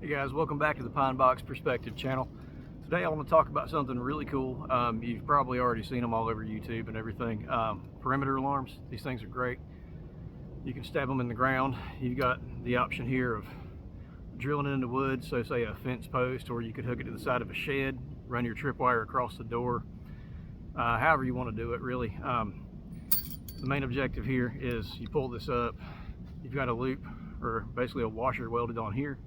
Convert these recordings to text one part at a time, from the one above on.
Hey guys, welcome back to the Pine Box Perspective channel. Today I want to talk about something really cool. You've probably already seen them all over YouTube and everything. Perimeter alarms. These things are great. You can stab them in the ground. You've got the option here of drilling it into wood, so say a fence post, or you could hook it to the side of a shed, run your tripwire across the door. However you want to do it, really. The main objective here is you pull this up. You've got a loop, or basically a washer welded on here.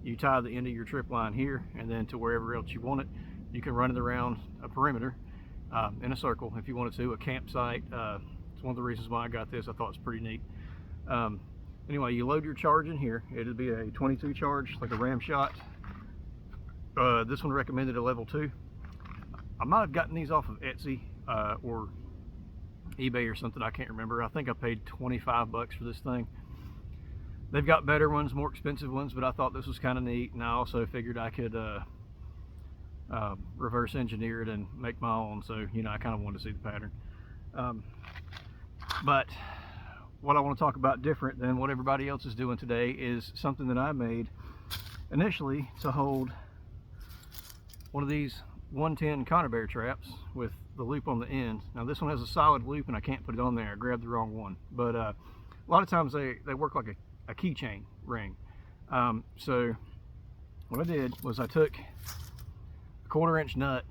You tie the end of your trip line here, and then to wherever else you want it. You can run it around a perimeter in a circle if you wanted to, a campsite. It's one of the reasons why I got this. I thought it's pretty neat. Anyway, you load your charge in here. It'll be a 22 charge, like a ram shot. This one recommended a level 2. I might have gotten these off of Etsy or eBay or something. I can't remember. I think I paid 25 bucks for this thing. They've got better ones, more expensive ones, but I thought this was kind of neat, and I also figured I could reverse engineer it and make my own, so I kind of wanted to see the pattern. But what I want to talk about different than what everybody else is doing today is something that I made initially to hold one of these 110 Conibear bear traps with the loop on the end. Now this one has a solid loop and I can't put it on there. I grabbed the wrong one, but a lot of times they work like a keychain ring. So what I did was I took a 1/4 inch nut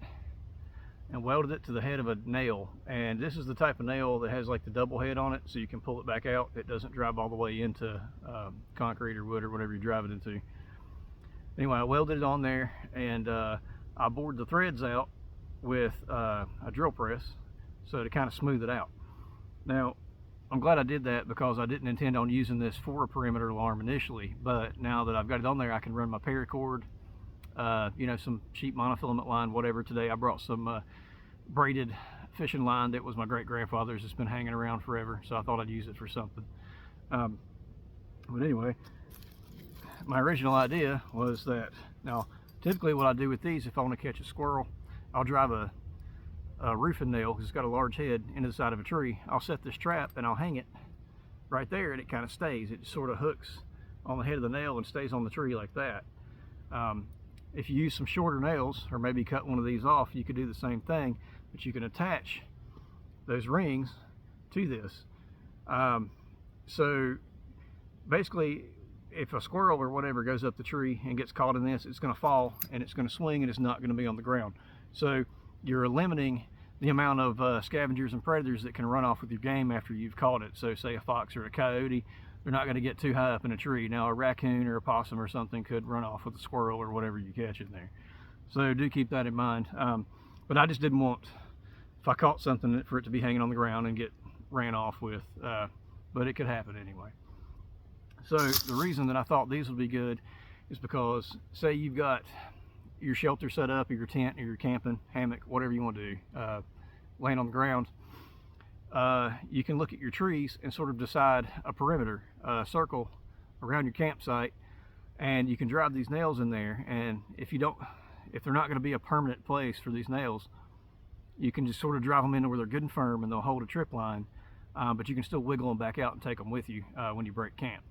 and welded it to the head of a nail, and this is the type of nail that has like the double head on it, so you can pull it back out. It doesn't drive all the way into concrete or wood or whatever you drive it into. Anyway, I welded it on there, and I bored the threads out with a drill press so to kind of smooth it out. Now I'm glad I did that because I didn't intend on using this for a perimeter alarm initially, but now that I've got it on there, I can run my paracord, some cheap monofilament line, whatever. Today I brought some braided fishing line that was my great-grandfather's. It's been hanging around forever, so I thought I'd use it for something. But anyway, my original idea was that, now typically what I do with these, if I want to catch a squirrel, I'll drive a roofing nail, because it's got a large head, into the side of a tree. I'll set this trap and I'll hang it right there, and it kind of stays. It sort of hooks on the head of the nail and stays on the tree like that. If you use some shorter nails, or maybe cut one of these off, you could do the same thing, but you can attach those rings to this. So basically, if a squirrel or whatever goes up the tree and gets caught in this, it's going to fall and it's going to swing and it's not going to be on the ground. So you're limiting the amount of scavengers and predators that can run off with your game after you've caught it. So say a fox or a coyote, they're not going to get too high up in a tree. Now a raccoon or a possum or something could run off with a squirrel or whatever you catch in there. So do keep that in mind. But I just didn't want, if I caught something, for it to be hanging on the ground and get ran off with. But it could happen anyway. So the reason that I thought these would be good is because, say you've got your shelter set up, or your tent, or your camping hammock, whatever you want to do, laying on the ground, you can look at your trees and sort of decide a perimeter, circle around your campsite, and you can drive these nails in there. And if they're not going to be a permanent place for these nails, you can just sort of drive them in where they're good and firm and they'll hold a trip line, but you can still wiggle them back out and take them with you when you break camp.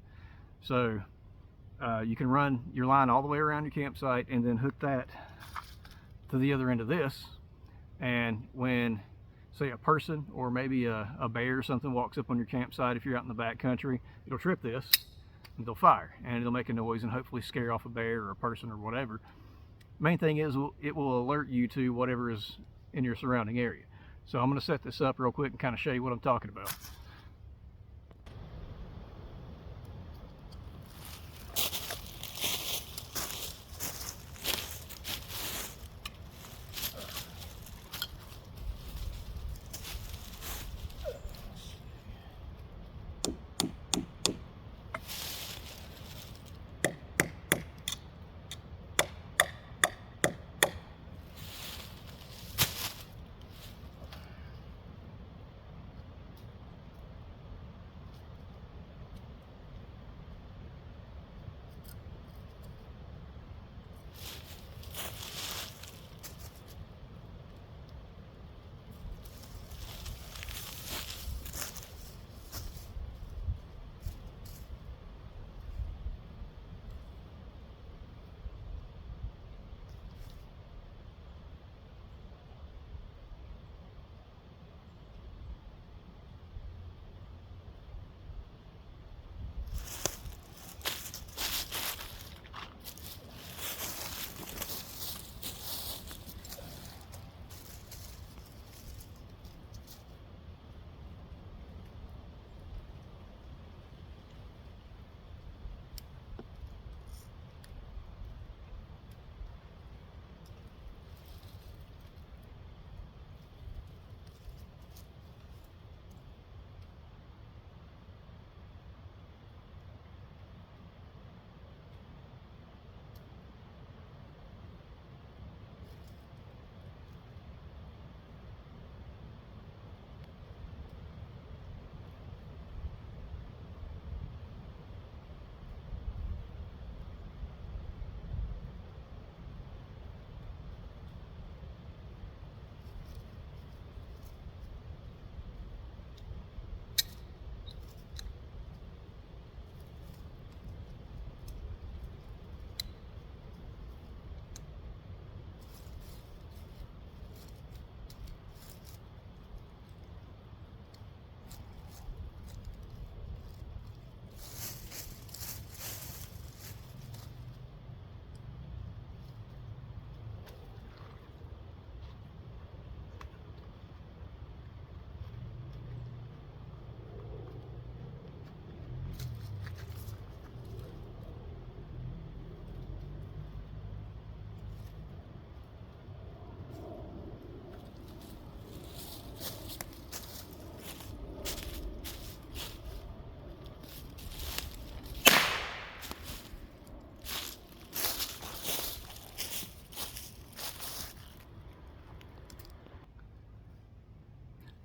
So you can run your line all the way around your campsite and then hook that to the other end of this, and when, say, a person or maybe a bear or something walks up on your campsite, if you're out in the back country, it'll trip this and they'll fire, and it'll make a noise and hopefully scare off a bear or a person or whatever. Main thing is it will alert you to whatever is in your surrounding area. So I'm going to set this up real quick and kind of show you what I'm talking about.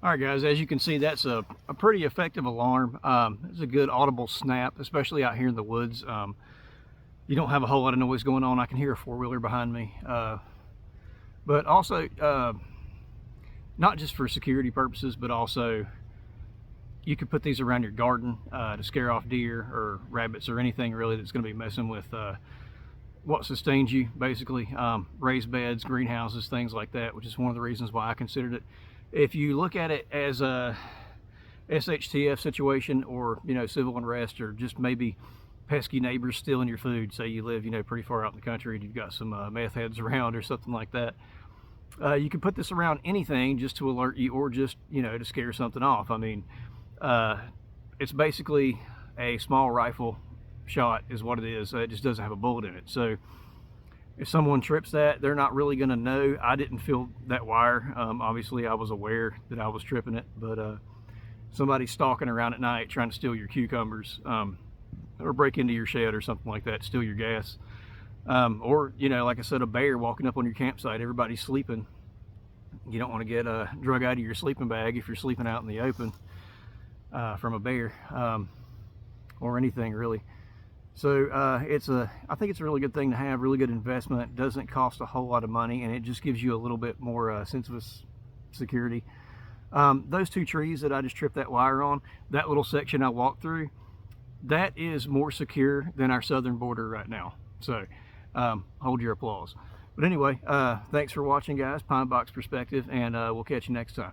All right, guys, as you can see, that's a pretty effective alarm. It's a good audible snap, especially out here in the woods. You don't have a whole lot of noise going on. I can hear a four-wheeler behind me. But also, not just for security purposes, but also you could put these around your garden to scare off deer or rabbits or anything really that's going to be messing with what sustains you, basically. Raised beds, greenhouses, things like that, which is one of the reasons why I considered it. If you look at it as a SHTF situation, or civil unrest, or just maybe pesky neighbors stealing your food, say you live pretty far out in the country and you've got some meth heads around or something like that, you can put this around anything just to alert you, or just to scare something off. I mean, it's basically a small rifle shot is what it is. It just doesn't have a bullet in it. So if someone trips that, they're not really going to know. I didn't feel that wire. Obviously, I was aware that I was tripping it, but somebody stalking around at night trying to steal your cucumbers, or break into your shed or something like that, steal your gas, or like I said, a bear walking up on your campsite, everybody's sleeping. You don't want to get drug out of your sleeping bag if you're sleeping out in the open from a bear, or anything really. So I think it's a really good thing to have, really good investment. It doesn't cost a whole lot of money, and it just gives you a little bit more sense of security. Those two trees that I just tripped that wire on, that little section I walked through, that is more secure than our southern border right now. So hold your applause. But anyway, thanks for watching, guys. Pine Box Perspective, and we'll catch you next time.